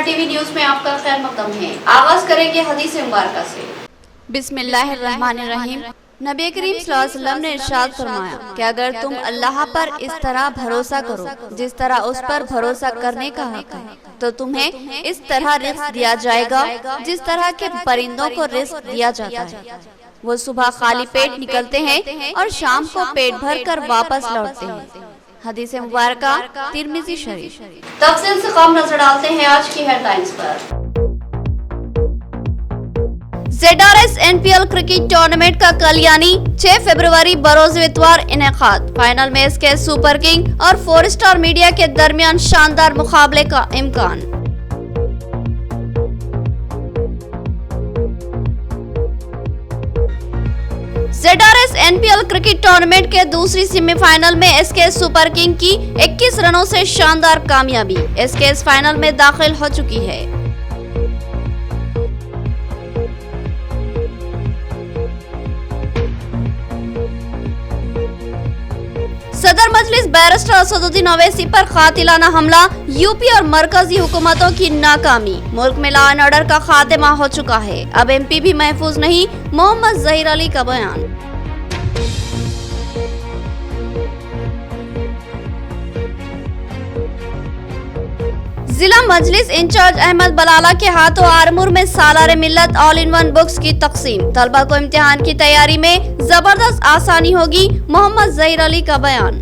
TV news में आपका खैर मकदम है। आगाज करेंगे हदीस मुबारक से। बिस्मिल्लाहिर्रहमानिर्रहीम। नबी करीम सल्लल्लाहु अलैहि वसल्लम ने इरशाद फरमाया कि अगर तुम अल्लाह पर इस तरह भरोसा करो जिस तरह उस पर भरोसा करने का हक है, तो तुम्हें इस तरह रिज़्क दिया जाएगा जिस तरह के परिंदों को रिज़्क दिया जाता है। वो सुबह खाली पेट निकलते हैं और शाम को पेट भर कर वापस लौटते हैं। हदीस मुबारका तिर्मिज़ी शरीफ। तफसील से कम नजर डालते हैं आज की हेडलाइंस पर। ZRS NPL क्रिकेट टूर्नामेंट का कल यानी 6 फरवरी बरोज इतवार इनेकाद। फाइनल में SKS सुपर किंग और 4 स्टार मीडिया के दरमियान शानदार मुकाबले का इम्कान। ZRS NPL क्रिकेट टूर्नामेंट के दूसरी सेमीफाइनल में SKS सुपर किंग की 21 रनों से शानदार कामयाबी। SKS फाइनल में दाखिल हो चुकी है। सदर मजलिस बैरिस्टर असदुद्दीन ओवैसी पर कातिलाना हमला, यूपी और मरकजी हुकूमतों की नाकामी। मुल्क में लॉ एंड ऑर्डर का खात्मा हो चुका है, अब MP भी महफूज नहीं, मोहम्मद जहीर अली का बयान। जिला मजलिस इंचार्ज अहमद बलाला के हाथों आरमूर में सालारे मिल्लत ऑल इन वन बुक्स की तकसीम। तलबा को इम्तिहान की तैयारी में जबरदस्त आसानी होगी, मोहम्मद जहीर अली का बयान।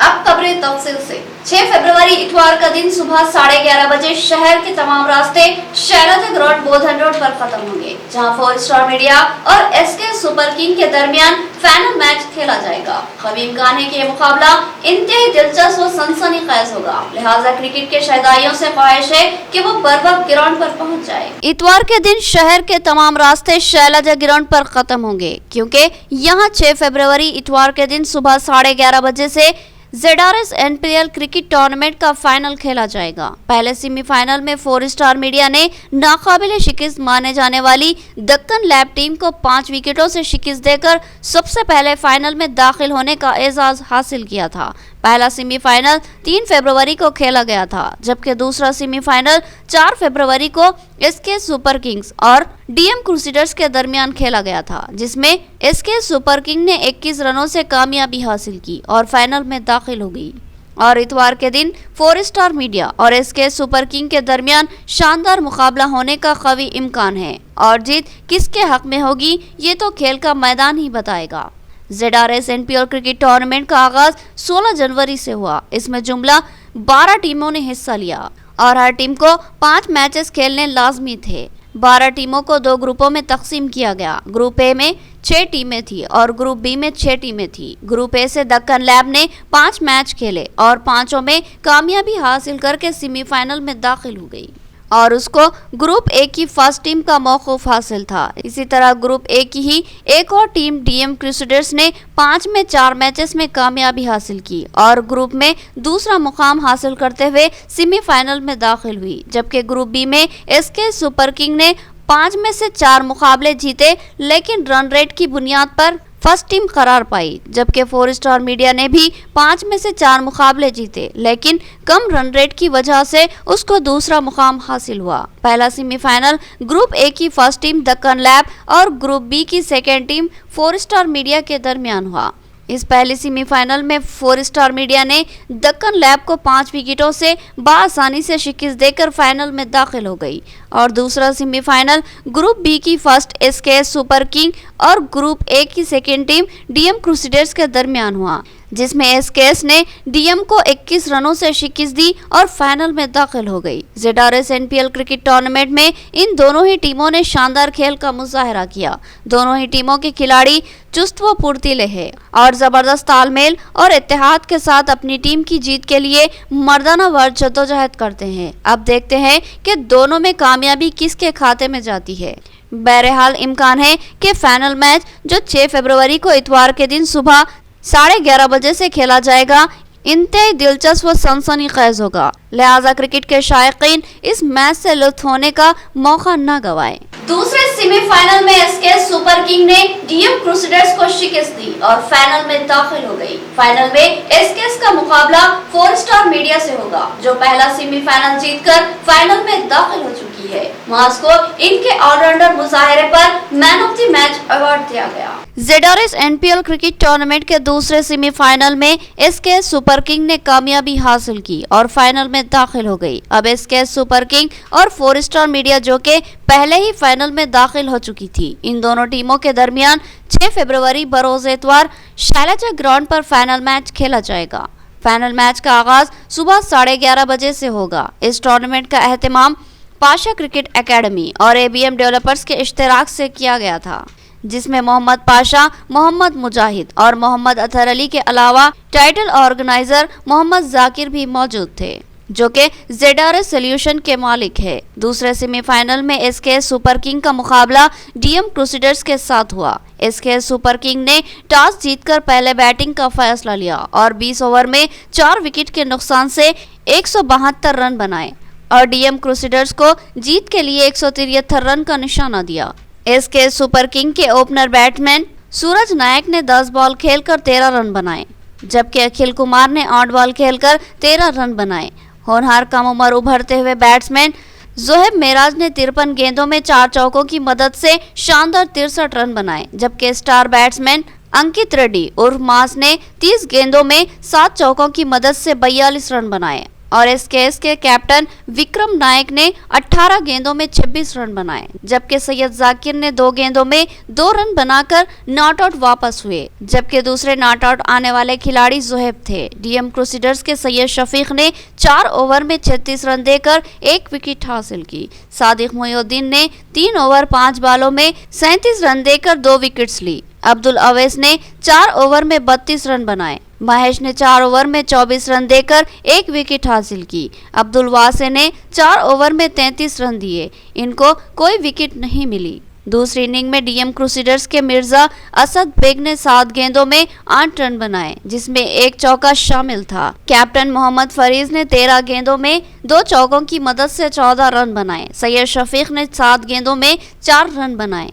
अब खबरें तफसील से। 6 फरवरी इतवार का दिन सुबह 11:30 बजे शहर के तमाम रास्ते शैलजा रोड बोधन रोड पर खत्म होंगे, जहां 4 स्टार मीडिया और SKS सुपर किंग के दरमियान फाइनल मैच खेला जाएगा। कभी इम्कान है कि ये मुकाबला इंतहाई दिलचस्प और सनसनीखेज होगा, लिहाजा क्रिकेट के शहदाइयों से ख्वाहिश है कि वो बर वक्त ग्राउंड पर पहुंच जाए। इतवार के दिन शहर के तमाम रास्ते शैलजा ग्राउंड पर खत्म होंगे, क्योंकि यहाँ 6 फरवरी इतवार के दिन सुबह 11:30 बजे से ZRS NPL क्रिकेट टूर्नामेंट का फाइनल खेला जाएगा। पहले सेमीफाइनल में 4 स्टार मीडिया ने नाकाबिले शिकस्त माने जाने वाली दक्कन लैब टीम को 5 विकेटों से शिकस्त देकर सबसे पहले फाइनल में दाखिल होने का एजाज हासिल किया था। पहला सेमीफाइनल 3 फरवरी को खेला गया था, जबकि दूसरा सेमीफाइनल 4 फरवरी को SKS सुपर किंग्स और DM क्रूसेडर्स के दरमियान खेला गया था, जिसमें SKS सुपर किंग ने 21 रनों से कामयाबी हासिल की और फाइनल में दाखिल हो गई। और इतवार के दिन 4 स्टार मीडिया और SKS सुपर किंग के दरमियान शानदार मुकाबला होने का कवी इम्कान है, और जीत किसके हक में होगी ये तो खेल का मैदान ही बताएगा। ZRS NPL क्रिकेट टूर्नामेंट का आगाज 16 जनवरी से हुआ। इसमें जुमला 12 टीमों ने हिस्सा लिया और हर टीम को 5 मैचेस खेलने लाजमी थे। 12 टीमों को 2 ग्रुपों में तकसीम किया गया। ग्रुप A में 6 टीमें थी और ग्रुप B में 6 टीमें थी। ग्रुप A से दक्कन लैब ने 5 मैच खेले और 5 में कामयाबी हासिल करके सेमीफाइनल में दाखिल हो गई और उसको ग्रुप A की फर्स्ट टीम का मौकूफ हासिल था। इसी तरह ग्रुप A की ही एक और टीम DM क्रूसेडर्स ने 5 में 4 मैचेस में कामयाबी हासिल की और ग्रुप में दूसरा मुकाम हासिल करते हुए सेमीफाइनल में दाखिल हुई, जबकि ग्रुप B में SKS सुपर किंग ने 5 में से 4 मुकाबले जीते, लेकिन रन रेट की बुनियाद पर फर्स्ट टीम करार पाई, जबकि 4 स्टार मीडिया ने भी 5 में से 4 मुकाबले जीते, लेकिन कम रन रेट की वजह से उसको दूसरा मुकाम हासिल हुआ। पहला सेमीफाइनल ग्रुप A की फर्स्ट टीम दक्कन लैब और ग्रुप B की सेकेंड टीम 4 स्टार मीडिया के दरमियान हुआ। इस पहले सेमीफाइनल में 4 स्टार मीडिया ने दक्कन लैब को 5 विकेटों से बआसानी से शिकस्त देकर फाइनल में दाखिल हो गई और दूसरा सेमीफाइनल ग्रुप B की फर्स्ट SKS सुपर किंग और ग्रुप A की सेकेंड टीम DM क्रूसेडर्स के दरमियान हुआ, जिसमें SKS ने DM को 21 रनों से शिकस्त दी और फाइनल में दाखिल हो गई। ZRS NPL क्रिकेट टूर्नामेंट में इन दोनों ही टीमों ने शानदार खेल का मुजाहरा किया। दोनों ही टीमों के खिलाड़ी चुस्त व फुर्तीले हैं और जबरदस्त तालमेल और इत्तेहाद के साथ अपनी टीम की जीत के लिए मर्दाना वर्द जद्दोजहद करते हैं। अब देखते हैं कि दोनों में कामयाबी किसके खाते में जाती है। बहरहाल इम्कान है कि फाइनल मैच जो 6 फरवरी को इतवार के दिन सुबह 11:30 बजे से खेला जाएगा, इंतहाई दिलचस्प व सनसनीखेज होगा, लिहाजा क्रिकेट के शायकीन इस मैच से लुत्फ होने का मौका न गवाएं। दूसरे सेमीफाइनल में एसके सुपर किंग ने डीएम क्रूसेडर्स को शिकस्त दी और फाइनल में दाखिल हो गई। फाइनल में एसके का मुकाबला 4 स्टार मीडिया से होगा, जो पहला सेमीफाइनल जीतकर फाइनल में दाखिल हो चुकी है। मास को इनके ऑलराउंडर मुजाहिरे पर man of the match award दिया गया। ZRS NPL क्रिकेट टूर्नामेंट के दूसरे सेमीफाइनल में एसके सुपर किंग ने कामयाबी हासिल की और फाइनल में दाखिल हो गई। अब एसके सुपर किंग और 4 स्टार मीडिया, जो के पहले ही फाइनल में दाखिल हो चुकी थी, इन दोनों टीमों के दरमियान 6 फरवरी बरोज इतवार शैलजा ग्राउंड पर फाइनल मैच खेला जाएगा। फाइनल मैच का आगाज सुबह 11:30 बजे से होगा। इस टूर्नामेंट का एहतमाम पाशा क्रिकेट एकेडमी और ABM डेवलपर्स के इश्तिराक से किया गया था, जिसमें मोहम्मद पाशा, मोहम्मद मुजाहिद और मोहम्मद अतहर अली के अलावा टाइटल ऑर्गेनाइजर मोहम्मद जाकिर भी मौजूद थे, जो कि ZRS सॉल्यूशन के मालिक है। दूसरे सेमीफाइनल में एसके सुपर किंग का मुकाबला डीएम क्रूसेडर्स के साथ हुआ। एसके सुपर किंग ने टॉस जीतकर पहले बैटिंग का फैसला लिया और 20 ओवर में 4 विकेट के नुकसान से 172 रन बनाए और डीएम क्रूसेडर्स को जीत के लिए 173 रन का निशाना दिया। एसके सुपर किंग के ओपनर बैट्समैन सूरज नायक ने 10 बॉल खेलकर 13 रन बनाए, जबकि अखिल कुमार ने 8 बॉल खेलकर 13 रन बनाए। होनहार कम उम्र उभरते हुए बैट्समैन जोहेब मेराज ने 53 गेंदों में 4 चौकों की मदद से शानदार 63 रन बनाए, जबकि स्टार बैट्समैन अंकित रेड्डी उर्फ मास ने 30 गेंदों में 7 चौकों की मदद से 42 रन बनाए और एसकेएस के कैप्टन विक्रम नायक ने 18 गेंदों में 26 रन बनाए, जबकि सैयद जाकिर ने 2 गेंदों में 2 रन बनाकर नॉट आउट वापस हुए, जबकि दूसरे नॉट आउट आने वाले खिलाड़ी जोहेब थे। डीएम क्रूसेडर्स के सैयद शफीक ने 4 ओवर में 36 रन देकर 1 विकेट हासिल की। सादिक मोइनुद्दीन ने 3 ओवर 5 बॉलों में 37 रन देकर 2 विकेट्स ली। अब्दुल अवैस ने 4 ओवर में 32 रन बनाए। महेश ने 4 ओवर में 24 रन देकर 1 विकेट हासिल की। अब्दुल वासे ने 4 ओवर में 33 रन दिए, इनको कोई विकेट नहीं मिली। दूसरी इनिंग में डीएम क्रूसेडर्स के मिर्जा असद बेग ने 7 गेंदों में 8 रन बनाए, जिसमें 1 चौका शामिल था। कैप्टन मोहम्मद फरीज ने 13 गेंदों में 2 चौकों की मदद से 14 रन बनाए। सैयद शफीक ने 7 गेंदों में 4 रन बनाए।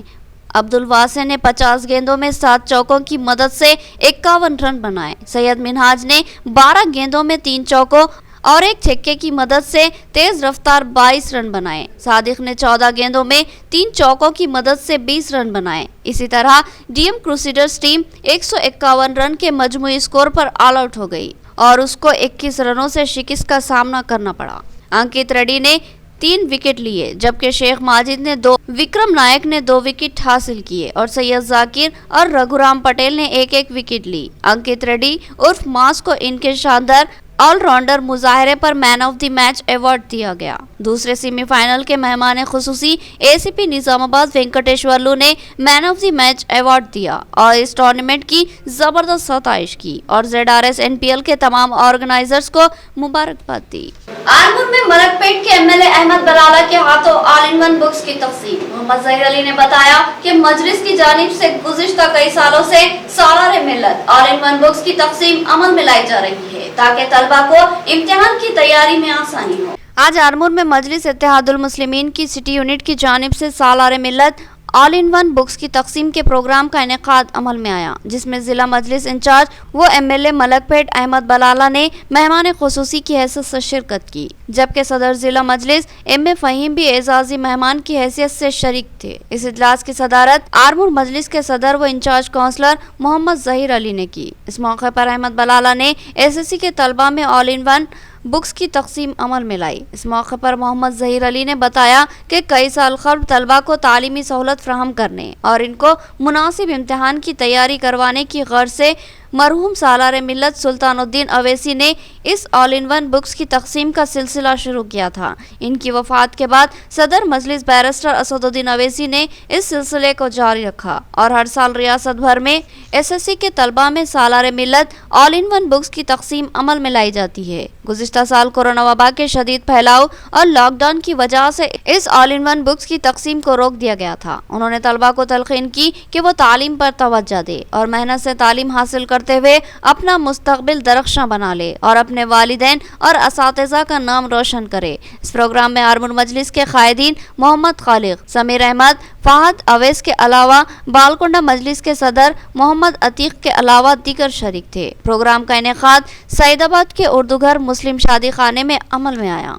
अब्दुल वासे ने 50 गेंदों में 7 चौकों की मदद से 51 रन बनाए। सैयद मिनहाज ने 12 गेंदों में 3 चौकों और 1 छक्के की मदद से तेज रफ्तार 22 रन बनाए। सादिक ने 14 गेंदों में 3 चौकों की मदद से 20 रन बनाए। इसी तरह डीएम क्रूसेडर्स टीम 151 रन के मजमूई स्कोर पर ऑल आउट हो गई और उसको 21 रनों से शिकस्त का सामना करना पड़ा। अंकित रेड्डी ने 3 विकेट लिए, जबकि शेख माजिद ने 2, विक्रम नायक ने 2 विकेट हासिल किए और सैयद जाकिर और रघुराम पटेल ने 1-1 विकेट ली। अंकित रेड्डी उर्फ मास को इनके शानदार ऑलराउंडर मुजाहरे पर man of the match award दिया गया। दूसरे सेमीफाइनल के मेहमान खुसूसी एसीपी निजामाबाद वेंकटेश्वरलू ने man of the match award दिया और इस टूर्नामेंट की जबरदस्त सताइश की और ZRS NPL के तमाम ऑर्गेनाइजर्स को मुबारकबाद दी। आरमूर में मलकपेट के एमएलए अहमद बलाला के हाथों ऑल इन वन बुक्स की तकसीम। मोहम्मद जहीर अली ने बताया कि मजलिस की जानिब से गुज़िश्ता कई सालों से सालारे मिल्लत ऑल इन वन बुक्स की तकसीम अमल में लाई जा रही है, ताकि तलबा को इम्तिहान की तैयारी में आसानी हो। आज आरमूर में मजलिस इत्तेहादुल मुस्लिमीन की सिटी यूनिट की जानिब से सालारे मिल्लत ऑल इन वन बुक्स की तकसीम के प्रोग्राम का इनेकाद अमल में आया, जिसमें जिला मजलिस इंचार्ज व एमएलए मलकपेट अहमद बलाला ने मेहमान खुसूसी की हैसियत से शिरकत की, जबकि सदर जिला मजलिस एम फहीम भी एजाजी मेहमान की हैसियत से शरीक थे। इस इजलास की सदारत आरमूर मजलिस के सदर व इंचार्ज काउंसलर मोहम्मद जहीर अली ने की। इस मौके पर अहमद बलाला ने SSC के तलबा में ऑल इन वन बुक्स की तकसीम अमल में लाई। इस मौके पर मोहम्मद जहीर अली ने बताया कि कई साल कबल तलबा को तालीमी सहूलत फराहम करने और इनको मुनासिब इम्तिहान की तैयारी करवाने की गर्ज से मरहूम सालार मिल्लत सुल्तानुद्दीन अवैसी ने इस ऑल इन वन बुक्स की तकसीम का सिलसिला शुरू किया था। इनकी वफात के बाद सदर मजलिस बैरिस्टर असदुद्दीन अवैसी ने इस सिलसिले को जारी रखा और हर साल रियासत भर में SSC के तलबा में सालार मिल्लत ऑल इन वन बुक्स की तकसीम अमल में लाई जाती है। गुज़िश्ता साल कोरोना वबा के शदीद फैलाव और लॉकडाउन की वजह से इस ऑल इन वन बुक्स की तकसीम को रोक दिया गया था। उन्होंने तलबा को तलकीन की कि वो तालीम पर तवज्जो दे और मेहनत से तालीम हासिल कर करते हुए अपना मुस्तकबिल दरख्शां बना ले और अपने वालिदैन और असातिज़ा का नाम रोशन करे। इस प्रोग्राम में आर्मुर मजलिस के कायदीन मोहम्मद खालिक, समीर अहमद, फहद अवैस के अलावा बालकोंडा मजलिस के सदर मोहम्मद अतीक के अलावा दीगर शरीक थे। प्रोग्राम का इनेकाद सईदाबाद के उर्दू घर मुस्लिम शादी खाने में अमल में आया।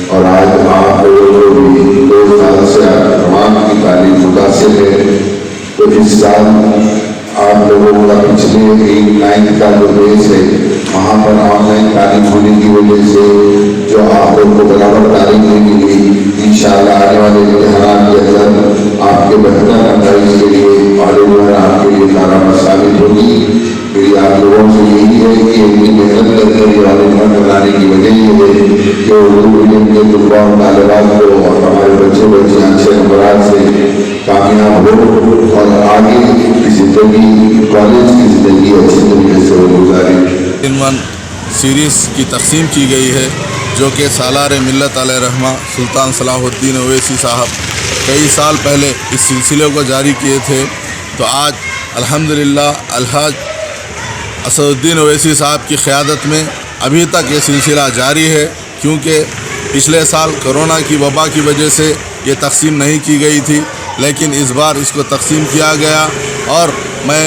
और आज आप लोगों को भी 2 साल से तमाम की तालीम मुतासिर है, तो इस साल आप लोगों का पिछले 9 का जो बेस है वहाँ पर ऑनलाइन तालीम होने की वजह से जो आप लोग को बराबर तालीम नहीं मिली, इंशाअल्लाह आने वाले इम्तिहान के अंदर आपके बेहतर अंदाज के लिए और आपके लिए कारगर साबित होगी। मेरी आप लोगों से यही है कि इतनी मेहनत करके ये वाले बनाने की वजह ये है कि उर्दू मीडियम के तलबा और तालिबात को और हमारे बच्चे अच्छे नंबरात से कामयाब हो और आगे की ज़िंदगी, कॉलेज की ज़िंदगी अच्छे तरीके से वो गुजारें। इन सीरीज़ की तकसीम की गई है जो कि सालार मिल्लत अलैहिर्रहमा सुल्तान सलाहुद्दीन ओवैसी साहब कई साल पहले इस सिलसिले को जारी किए थे। तो आज अल्हम्दुलिल्लाह अलहाज असदुद्दीन ओवैसी साहब की क़यादत में अभी तक ये सिलसिला जारी है, क्योंकि पिछले साल कोरोना की वबा की वजह से ये तकसीम नहीं की गई थी, लेकिन इस बार इसको तकसीम किया गया। और मैं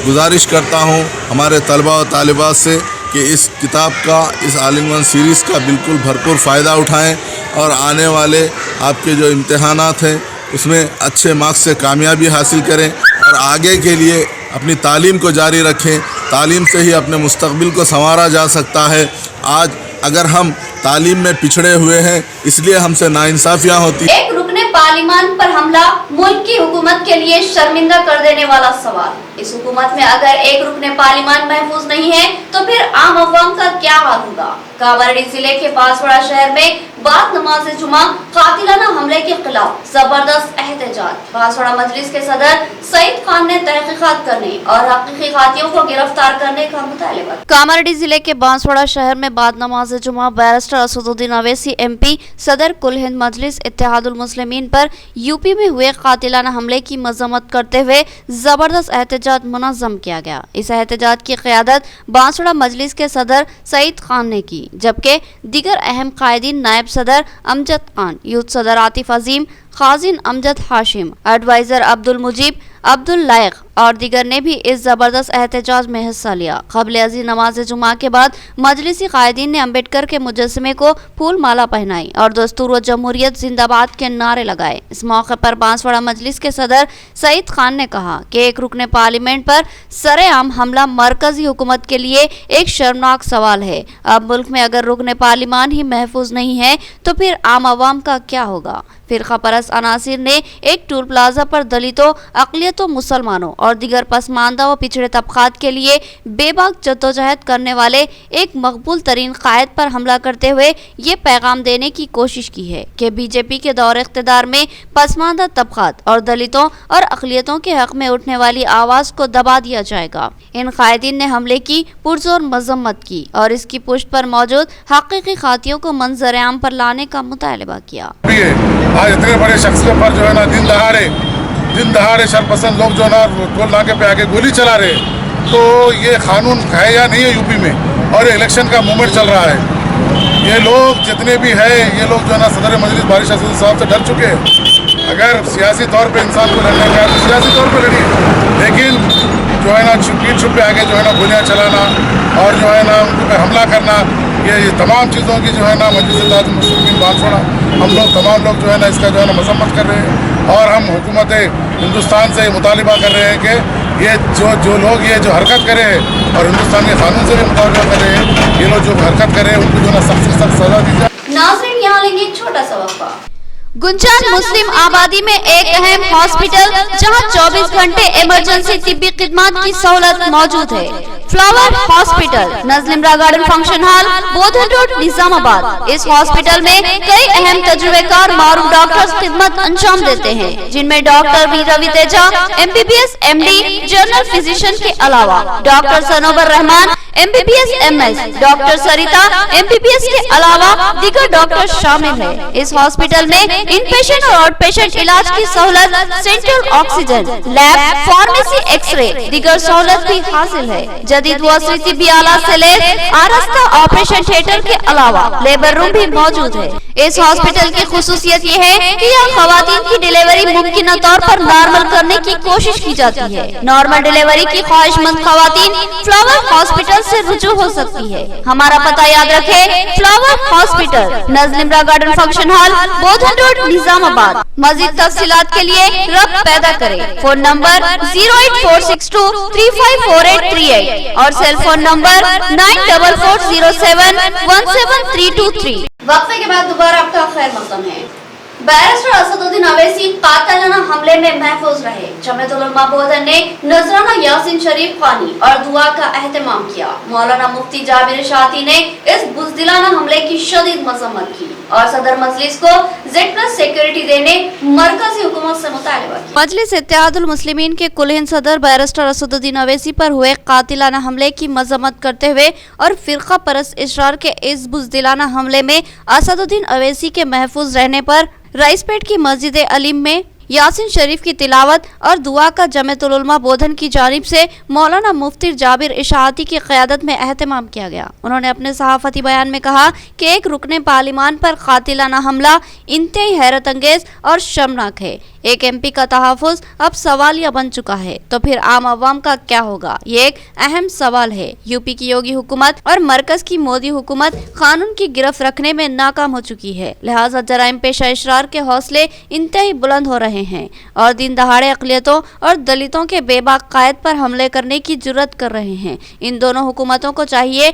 गुजारिश करता हूँ हमारे तलबा और तालिबात से कि इस किताब का, इस आल-इन-वन सीरीज़ का बिल्कुल भरपूर फ़ायदा उठाएं और आने वाले आपके जो इम्तिहानात हैं उसमें अच्छे मार्क्स से कामयाबी हासिल करें और आगे के लिए अपनी तालीम को जारी रखें। तालीम से ही अपने मुस्तकबिल को संवारा जा सकता है। आज अगर हम तालीम में पिछड़े हुए हैं, इसलिए हमसे नाइंसाफियाँ होती हैं। एक रुकने पार्लिमान पर हमला मुल्क की हुकूमत के लिए शर्मिंदा कर देने वाला सवाल। इस हुकूमत में अगर एक रुकने पार्लिमान महफूज नहीं है तो फिर आम अवाम का क्या हाल होगा। कामारेड्डी जिले के बांसवाड़ा शहर में बाद नमाज जुमा कातिलाना हमले के खिलाफ जबरदस्त एहतजाज। बांसवाड़ा मजलिस के सदर सईद खान ने तहकीकात करने और हकीकी कातिलों को गिरफ्तार करने का मुतालबा। कामारेड्डी जिले के बांसवाड़ा शहर में बाद नमाज जुमा बैरिस्टर असदुद्दीन ओवैसी MP, सदर कुल हिंद मजलिस इत्तेहादुल मुस्लिमीन पर यूपी में हुए कातिलाना हमले की मजम्मत करते हुए जबरदस्त एहतजाज मुनज़्ज़म किया गया। इस एहतजाज की क़यादत बांसवाड़ा मजलिस के सदर सईद खान ने की, जबकि दीगर अहम कायदीन नायब सदर अमजद खान, यूथ सदर आतिफ अजीम, खाजिन अमजद हाशिम, एडवाइज़र अब्दुल मुजीब, अब्दुल लायक और दीगर ने भी इस जबरदस्त एहतजाज में हिस्सा लिया। क़ब्ल अज़ीं नमाज जुमा के बाद मजलिसी कायदीन ने अम्बेडकर के मुजस्समे को फूल माला पहनाई और दस्तूर व जमहूरियत जिंदाबाद के नारे लगाए। इस मौके पर बांसवाड़ा मजलिस के सदर सईद खान ने कहा कि एक रुकने पार्लियामेंट पर सरेआम हमला मरकजी हुकूमत के लिए एक शर्मनाक सवाल है। अब मुल्क में अगर रुकने पार्लिमान ही महफूज नहीं है तो फिर आम आवाम का क्या होगा। फिरका परस्त अनासिर ने एक टूल प्लाजा पर दलितों, अक़लियतों, मुसलमानों और दीगर पसमानदा व पिछड़े तबक़ात के लिए बेबाक जद्दोजहद करने वाले एक मकबूल तरीन कायद पर हमला करते हुए ये पैगाम देने की कोशिश की है कि बीजेपी के दौर इख्तिदार में पसमानदा तबक़ात और दलितों और अक़लियतों के हक़ में उठने वाली आवाज़ को दबा दिया जाएगा। इन कायदीन ने हमले की पुरजोर मजम्मत की और इसकी पुष्ट पर मौजूद हक़ीक़ी खातियों को मंजर आम पर लाने का मुतालबा किया। आज इतने बड़े शख्सियत पर जो है ना दिन दहाड़े शरपसंद लोग जो है ना टोल नाके पे आके गोली चला रहे, तो ये कानून है या नहीं है यूपी में। और इलेक्शन का मूवमेंट चल रहा है, ये लोग जितने भी है ये लोग जो है ना सदर मजलिस बारिश असद साहब से डर चुके हैं। अगर सियासी तौर पे इंसान को लड़ने का तो सियासी तौर पे लड़िए, लेकिन जो है ना पीठ छुप पे आके जो है ना गोलियाँ चलाना और जो है ना उन पर हमला करना, ये तमाम चीज़ों की जो है ना मजलिस इत्तेहादुल मुस्लिमीन बांसवाड़ा हम लोग तमाम लोग जो है ना इसका जो है ना मजम्मत कर रहे हैं। और हम हुकूमत हिंदुस्तान से मुतालिबा कर रहे हैं कि ये जो लोग ये जो हरकत करे और हिंदुस्तान के कानून से भी मुताबिका कर रहे हैं, ये लोग जो हरकत करे उनको जो है ना सख्त से सख्त सजा दी जाए। नाज़रीन, यहाँ लेंगे एक छोटा सा वक्फा। गुंजान मुस्लिम आबादी में एक अहम हॉस्पिटल जहां 24 घंटे इमरजेंसी तिब्बी खिदमत की सहूलत मौजूद है। फ्लावर हॉस्पिटल, नजलिमरा garden function hall, Bodhan road, Nizamabad. इस हॉस्पिटल में कई अहम तजुर्बेकार मारूफ डॉक्टर्स खिदमत अंजाम देते हैं, जिनमें doctor B Ravi Teja MBBS MD general physician के अलावा doctor Sanobar Rahman MBBS MS, doctor Sarita MBBS के अलावा दीगर डॉक्टर शामिल है। इस हॉस्पिटल में इन पेशेंट और आउट पेशेंट इलाज की सहूलत, central oxygen, lab, pharmacy, X ray, दीगर सहूलत भी हासिल है। जदीद वसीती भी आला से लेकर आरास्ता ऑपरेशन थिएटर के अलावा लेबर रूम भी मौजूद है। इस हॉस्पिटल की खुसूसियत ये है कि यहाँ खवातीन की डिलीवरी मुमकिन तौर पर नॉर्मल करने की कोशिश की जाती है। नॉर्मल डिलीवरी की ख्वाहिशमंद खवातीन फ्लावर हॉस्पिटल से रुजू हो सकती है। हमारा पता याद रखें, फ्लावर हॉस्पिटल, नजलिमरा garden function hall, Bodhan road, Nizamabad. मजीद तफसीलात के लिए रब्त पैदा करें। फोन नंबर 08462 354838 और सेल फोन नंबर 9440717323। वक्फे के बाद दोबारा आपका खैर मकदम है। बैरिस्टर असदुद्दीन अवैसी कातिलाना हमले में महफूज रहे। जमीयत उलमा बोधन ने नजराना यासीन शरीफ ख्वानी और दुआ का एहतमाम किया। मौलाना मुफ्ती जाबिर इशाती ने इस बुज़दिलाना हमले की शदीद मजम्मत की और सदर मजलिस को Z+ सिक्योरिटी देने मरकजी हुकूमत से मुतालिबा किया। मजलिस इत्तेहादुल मुस्लिमीन के कुल-हिंद सदर बैरिस्टर असदुद्दीन अवैसी पर हुए कातिलाना हमले की मजम्मत करते हुए और फिरका परस्त इशरार के इस बुज़दिलाना हमले में असदुद्दीन अवैसी के महफूज रहने पर राइसपेट की मस्जिद अलीम में यासीन शरीफ की तिलावत और दुआ का जमीयत उलमा बोधन की जानिब से मौलाना मुफ्ती जाबिर इशाती की क़यादत में एहतमाम किया गया। उन्होंने अपने सहाफ़ती बयान में कहा कि एक रुकने पार्लिमान पर कातिलाना हमला इंतहाई हैरत अंगेज और शर्मनाक है। एक MP का तहफ़्फ़ुज़ अब सवालिया बन चुका है, तो फिर आम अवाम का क्या होगा? ये एक अहम सवाल है। यूपी की योगी हुकूमत और मरकज की मोदी हुकूमत कानून की गिरफ्त रखने में नाकाम हो चुकी है, लिहाजा जराइम पेशा इशरार के हौसले इंतहाई बुलंद हो रहे हैं और दिन दहाड़े अक़लियतों और दलितों के बेबाक कायद पर हमले करने की जुर्रत कर रहे हैं। इन दोनों हुकूमतों को चाहिए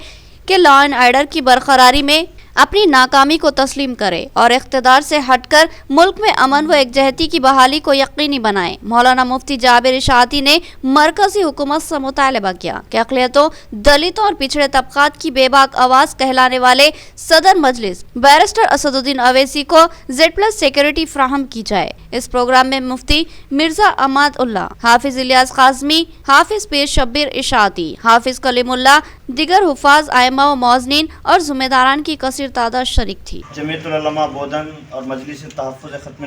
कि लॉ एंड ऑर्डर की बरकरारी में अपनी नाकामी को तस्लीम करे और इख्तिदार से हटकर मुल्क में अमन व एकजहती की बहाली को यकीनी बनाए। मौलाना मुफ्ती जाबिर इशाती ने मरकजी हुकूमत से मुतालिबा किया कि अक़लियतों, दलितों और पिछड़े तबकात की बेबाक आवाज़ कहलाने वाले सदर मजलिस बैरिस्टर असदुद्दीन अवैसी को Z+ सिक्योरिटी फ्राहम की जाए। इस प्रोग्राम में मुफ्ती मिर्जा अमाद उल्ला, हाफिज इलियास काज़मी, हाफिज पीर शब्बीर इशाती, हाफिज कलीमुल्ला, दिगर हुफ़ाज, आइमा व मौज़नीन और ज़िम्मेदारान की कसीर तादाद शरीक थी। जमीयत उलमा बोधन और मजलिस तहफ़्फ़ुज़ ख़त्म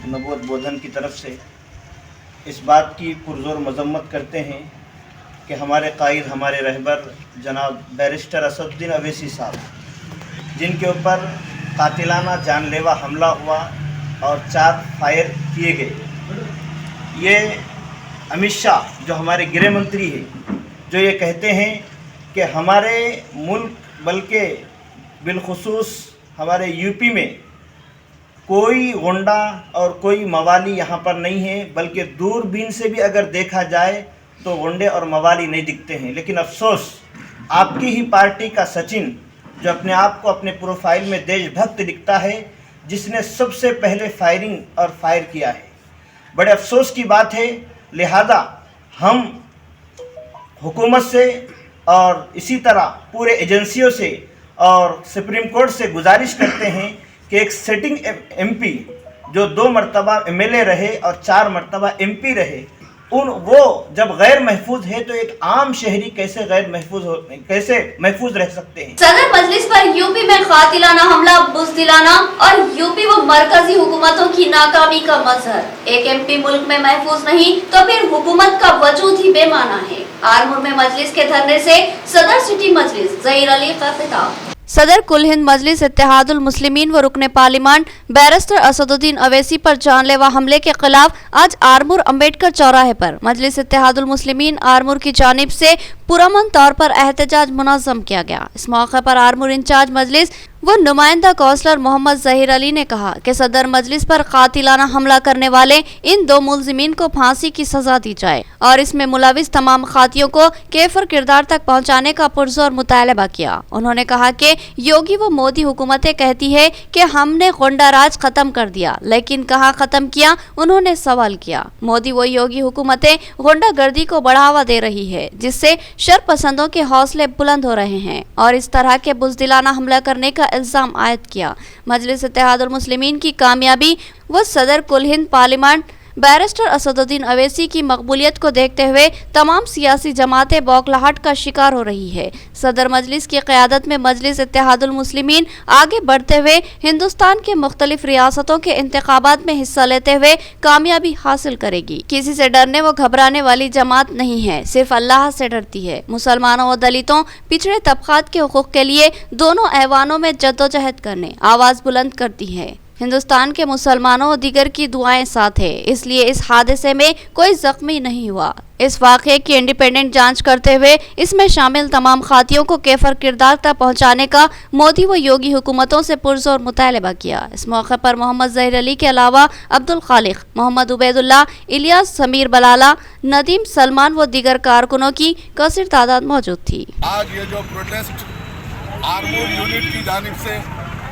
नबूवत बोधन की तरफ से इस बात की पुरज़ोर मज़म्मत करते हैं कि हमारे कायद, हमारे रहबर जनाब बैरिस्टर असदुद्दीन अवैसी साहब, जिनके ऊपर कातिलाना जानलेवा हमला हुआ और 4 फायर किए गए, ये अमित शाह जो हमारे गृह मंत्री हैं, जो ये कहते हैं कि हमारे मुल्क बल्कि बिलखुसूस हमारे यूपी में कोई गुंडा और कोई मवाली यहाँ पर नहीं है, बल्कि दूरबीन से भी अगर देखा जाए तो गुंडे और मवाली नहीं दिखते हैं। लेकिन अफसोस, आपकी ही पार्टी का सचिन, जो अपने आप को अपने प्रोफाइल में देशभक्त दिखता है, जिसने सबसे पहले फायरिंग और फायर किया है। बड़े अफसोस की बात है। लिहाजा हम हुकूमत से और इसी तरह पूरे एजेंसियों से और सुप्रीम कोर्ट से गुजारिश करते हैं कि एक सिटिंग MP जो 2 मरतबा MLA रहे और 4 मरतबा MP रहे, वो जब गैर महफूज है तो एक आम शहरी कैसे महफूज रह सकते हैं। सदर मजलिस पर यूपी में कातिलाना हमला, बुज़दिलाना और यूपी व मरकजी हुकूमतों की नाकामी का मजहर। एक MP मुल्क में महफूज नहीं तो फिर हुकूमत का वजूद ही बेमाना है। आरमूर में मजलिस के धरने से सदर सिटी मजलिस ज़हीर अली का खिताब। सदर कुल हिंद मजलिस इत्तेहादुल मुस्लिमीन व रुकने पार्लिमान बैरिस्टर असदुद्दीन अवैसी पर जानलेवा हमले के खिलाफ आज आरमूर अम्बेडकर चौराहे पर मजलिस इत्तेहादुल मुस्लिमीन आरमूर की जानिब से पुरअमन तौर पर एहतजाज मुनज़्ज़म किया गया। इस मौके पर आरमूर इंचार्ज मजलिस वो नुमाइंदा कौंसलर मोहम्मद जहीर अली ने कहा कि सदर मजलिस पर कातिलाना हमला करने वाले इन 2 मुलजिमीन को फांसी की सजा दी जाए और इसमें मुलविस तमाम खातियों को केफर किरदार तक पहुंचाने का पुरजोर मुतालबा किया। उन्होंने कहा कि योगी व मोदी हुकूमतें कहती है कि हमने गुंडा राज खत्म कर दिया, लेकिन कहाँ खत्म किया, उन्होंने सवाल किया। मोदी व योगी हुकूमतें गुंडागर्दी को बढ़ावा दे रही है, जिससे शरपसंदों के हौसले बुलंद हो रहे हैं और इस तरह के बुज़दिलाना हमला करने का इल्जाम आयद किया। मजलिस इत्तेहादुल मुस्लिमीन की कामयाबी व सदर कुल हिंद पार्लियामेंट बैरिस्टर असदुद्दीन अवैसी की मकबूलियत को देखते हुए तमाम सियासी जमातें बौखलाहट का शिकार हो रही है। सदर मजलिस की क़यादत में मजलिस इत्तेहादुल मुस्लिमीन आगे बढ़ते हुए हिंदुस्तान के मुख्तलिफ रियासतों के इंतखाबात में हिस्सा लेते हुए कामयाबी हासिल करेगी। किसी से डरने व घबराने वाली जमात नहीं है, सिर्फ अल्लाह से डरती है। मुसलमानों व दलितों, पिछड़े तबकात के हुकूक के लिए दोनों ऐवानों में जद्दोजहद करने आवाज़ बुलंद करती है। हिंदुस्तान के मुसलमानों और दीगर की दुआएं साथ है, इसलिए इस हादसे में कोई जख्मी नहीं हुआ। इस वाक़े की इंडिपेंडेंट जांच करते हुए इसमें शामिल तमाम खातियों को केफर किरदार तक पहुंचाने का मोदी व योगी हुकूमतों से पुरजोर मुतालबा किया। इस मौके पर मोहम्मद जहीर अली के अलावा अब्दुल खालिक, मोहम्मद उबैदुल्लाह, इलियास, समीर बलाला, नदीम, सलमान व दीगर कारकुनों की कसीर तादाद मौजूद थी। आज ये जो प्रोटेस्ट आर्मूर यूनिट की जानिब से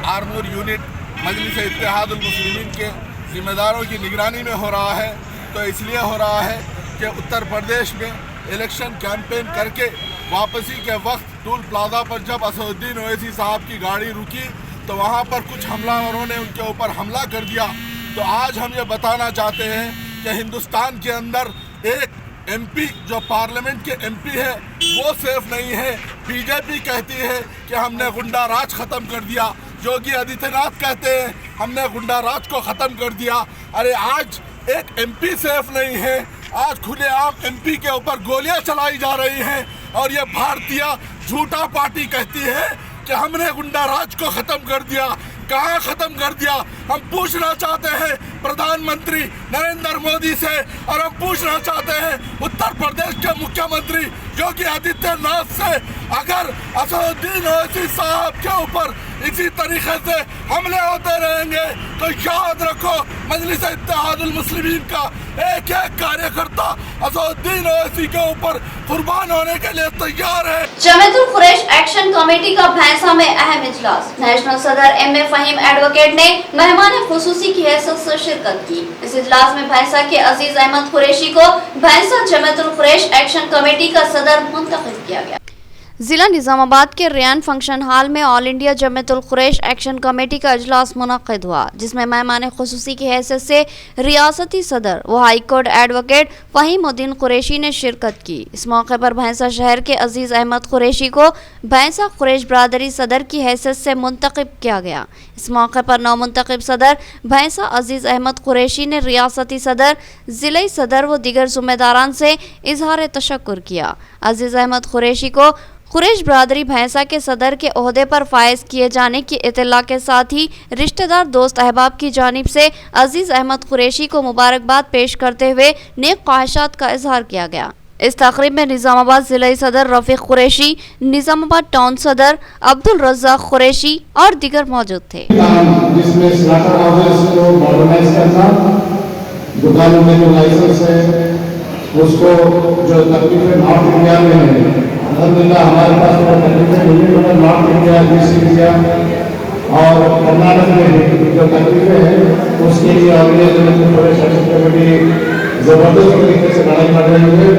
आर्मूर यूनिट मजलिस इत्तेहादुल मुस्लिमीन के जिम्मेदारों की निगरानी में हो रहा है, तो इसलिए हो रहा है कि उत्तर प्रदेश में इलेक्शन कैंपेन करके वापसी के वक्त टोल प्लाजा पर जब असदुद्दीन ओवैसी साहब की गाड़ी रुकी तो वहाँ पर कुछ हमलावरों ने उनके ऊपर हमला कर दिया। तो आज हम ये बताना चाहते हैं कि हिंदुस्तान के अंदर एक एमपी जो पार्लियामेंट के एमपी है वो सेफ नहीं है। बीजेपी कहती है कि हमने गुंडा राज ख़त्म कर दिया, योगी आदित्यनाथ कहते हैं हमने गुंडा राज को ख़त्म कर दिया। अरे आज एक एमपी सेफ नहीं है, आज खुलेआम एमपी के ऊपर गोलियां चलाई जा रही हैं और ये भारतीय झूठा पार्टी कहती है कि हमने गुंडा राज को ख़त्म कर दिया। कहाँ ख़त्म कर दिया? हम पूछना चाहते हैं प्रधानमंत्री नरेंद्र मोदी से और हम पूछना चाहते हैं उत्तर प्रदेश के मुख्यमंत्री योगी आदित्यनाथ से, अगर असदुद्दीन ओवैसी साहब के ऊपर इसी तरीके से हमले होते रहेंगे तो याद रखो मजलिस इत्तेहादुल मुस्लिमीन का एक एक कार्यकर्ता असदुद्दीन ओवैसी के ऊपर कुर्बान होने के लिए तैयार है। जमीयतुल कुरैश एक्शन कमेटी का भैंसा में अहम इजलास। नेशनल सदर एम ए फहीम एडवोकेट ने मेहमान खुसूसी की हैसियत से शिरकत की। इस इजलास में भैंसा के अजीज अहमद कुरैशी को भैंसा जमीयतुल कुरैश एक्शन कमेटी का सदर मुंतखब किया गया। जिला निजामाबाद के रियान फंक्शन हॉल में all India Jamiatul Quraish action committee का इजलास मुनक्किद हुआ, जिसमें मेहमान खुसूसी की हैसियत से रियासती सदर व high court advocate Fahimuddin Qureshi ने शिरकत की। इस मौके पर भैंसा शहर के अजीज अहमद कुरैशी को भैंसा कुरैश बरादरी सदर की हैसियत से मुंतखब किया गया। इस मौके पर नौमुंतखब सदर भैंसा अजीज अहमद कुरैशी ने रियासती सदर, जिले सदर व दीगर जिम्मेदारान से इजहार तशक्कुर किया। अजीज अहमद कुरैशी को कुरैश बरादरी भैंसा के सदर के ओहदे पर फायज किए जाने की इत्तला के साथ ही रिश्तेदार, दोस्त, अहबाब की जानिब से अजीज अहमद कुरैशी को मुबारकबाद पेश करते हुए नेक ख्वाहिशात का इजहार किया गया। इस तकरीब में निजामाबाद जिले सदर रफीक कुरैशी, निजामाबाद टाउन सदर अब्दुल रज़्ज़ाक कुरैशी और दीगर मौजूद थे। जिसमें स्लॉटर हाउसेस को मॉडर्नाइज करना, दुकानों में जो लाइसेंस है उसको जो तकलीफें नॉर्थ इंडिया में है, अल्हम्दुलिल्लाह हमारे पास वो तकलीफें नहीं है। नॉर्थ इंडिया, ईस्ट इंडिया और कर्नाटक में जो तकलीफें हैं उसके लिए अगले कमेटी जबरदस्त तरीके से लड़ाई कर रही है।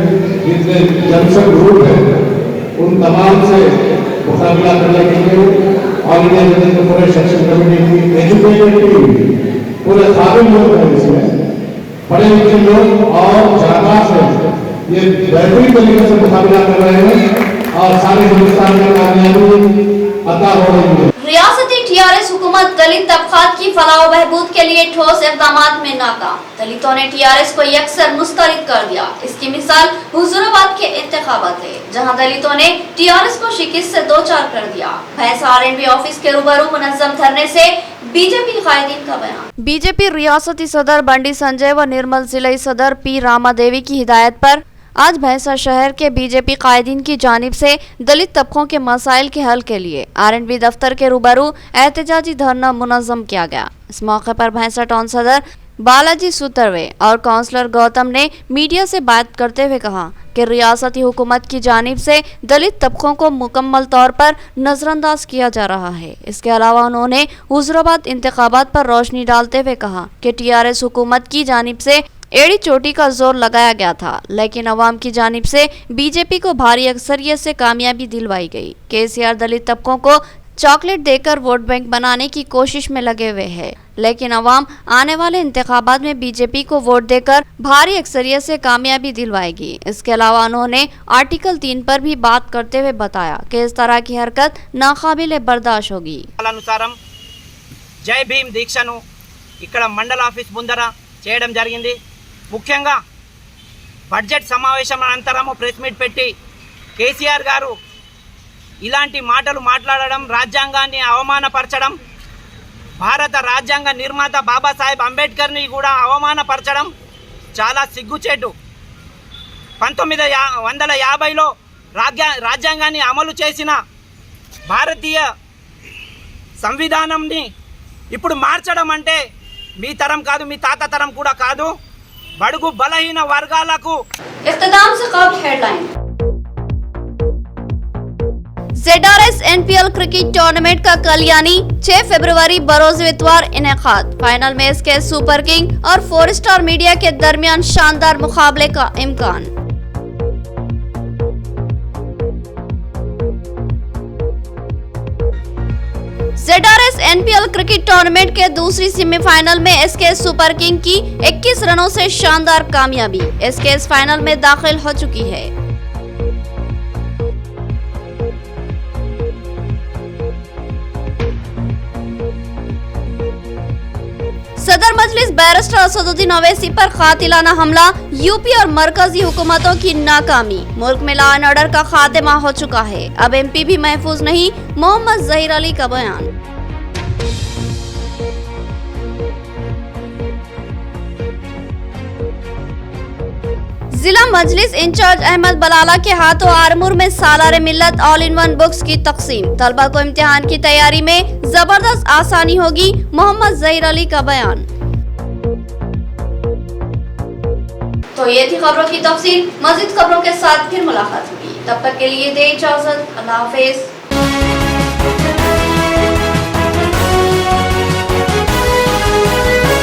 जितने जनसंघ ग्रुप है उन तमाम से मुकाबला करने के लिए all India Jamiatul Quraish action committee की एजुकेटेड टीम, पूरे काबिल लोग हैं, इसमें पढ़े लिखे लोग और जाबाज हैं, ये बेहतरीन तरीके से मुकाबला कर रहे हैं और सारे हिंदुस्तान में कामयाबी अता हो रही है। रियासती टीआरएस हुकूमत दलित तबकात की फलाह व बहबूद के लिए ठोस इक़दामात में नाकाम। दलितों ने टीआरएस को यकसर मुस्तरद कर दिया। इसकी मिसाल हुजूराबाद के इंतखाबात है, जहां दलितों ने टीआरएस को शिकस्त से दो चार कर दिया। भैंसा आरएनबी ऑफिस के रूबरू मुनज़्ज़म धरने से बीजेपी कायदीन का बयान। बीजेपी रियासती सदर बंडी संजय व निर्मल जिले सदर पी रामा देवी की हिदायत पर आज भैंसा शहर के बीजेपी कायदीन की जानिब से दलित तबकों के मसाइल के हल के लिए आरएनबी दफ्तर के रूबरू एहतजाजी धरना मुनज़्ज़म किया गया। इस मौके पर भैंसा टाउन सदर बालाजी सुतरवे और काउंसलर गौतम ने मीडिया से बात करते हुए कहा कि रियासती हुकूमत की जानिब से दलित तबकों को मुकम्मल तौर पर नजरअंदाज किया जा रहा है। इसके अलावा उन्होंने हुज़ुराबाद इंतखाबात पर रोशनी डालते हुए कहा कि टीआरएस हुकूमत की जानिब से एड़ी चोटी का जोर लगाया गया था, लेकिन अवाम की जानिब से बीजेपी को भारी अक्सरियत से कामयाबी दिलवाई गई। केसीआर दलित तबकों को चॉकलेट देकर वोट बैंक बनाने की कोशिश में लगे हुए हैं, लेकिन अवाम आने वाले इंतखाबात में बीजेपी को वोट देकर भारी अक्सरियत से कामयाबी दिलवाएगी। इसके अलावा उन्होंने आर्टिकल 3 पर भी बात करते हुए बताया कि इस तरह की हरकत नाकाबिले बर्दाश्त होगी। అనుసారం జై భీమ్ దీక్షను ఇక్కడ మండల ఆఫీస్ ముందర చేయడం జరిగింది। ముఖ్యంగా బడ్జెట్ సమావేశం అనంతరం ప్రెస్ మీట్ పెట్టి కేసీఆర్ గారు ఇలాంటి మాటలు మాట్లాడడం, రాజ్యాంగాన్ని అవమానపరచడం, భారత రాజ్యాంగ నిర్మాత బాబాసాహెబ్ అంబేద్కర్ని కూడా అవమానపరచడం చాలా సిగ్గుచేటు। 1950లో రాజ్యాంగాన్ని అమలు చేసిన భారతీయ సంవిధానంని ఇప్పుడు మార్చడం అంటే మీ తరం కాదు, మీ తాత తరం కూడా కాదు। బడుగు బలహీన వర్గాలకు इख्तिताम से कबल headline. ZRS NPL cricket tournament का कल यानी 6 फरवरी बरोज इतवार इनेकाद। फाइनल में इसके सुपर किंग और 4 स्टार मीडिया के दरमियान शानदार मुकाबले का इम्कान। ZRS NPL क्रिकेट टूर्नामेंट के दूसरी सेमीफाइनल में एसके सुपर किंग की 21 रनों से शानदार कामयाबी। एसके इस फाइनल में दाखिल हो चुकी है। सदर मजलिस बैरिस्टर असदुद्दीन ओवैसी पर कातिलाना हमला, यूपी और मरकजी हुकूमतों की नाकामी। मुल्क में लॉ एंड ऑर्डर का खात्मा हो चुका है, अब एमपी भी महफूज नहीं, मोहम्मद जहीर अली का बयान। जिला मजलिस इंचार्ज अहमद बलाला के हाथों आरमूर में सालारे मिल्लत ऑल इन वन बुक्स की तकसीम। तलबा को इम्तिहान की तैयारी में जबरदस्त आसानी होगी, मोहम्मद जहीर अली का बयान। तो ये थी खबरों की तफसील। मज़ीद खबरों के साथ फिर मुलाकात होगी, तब तक के लिए दे इजाजत। अल्लाह हाफिज।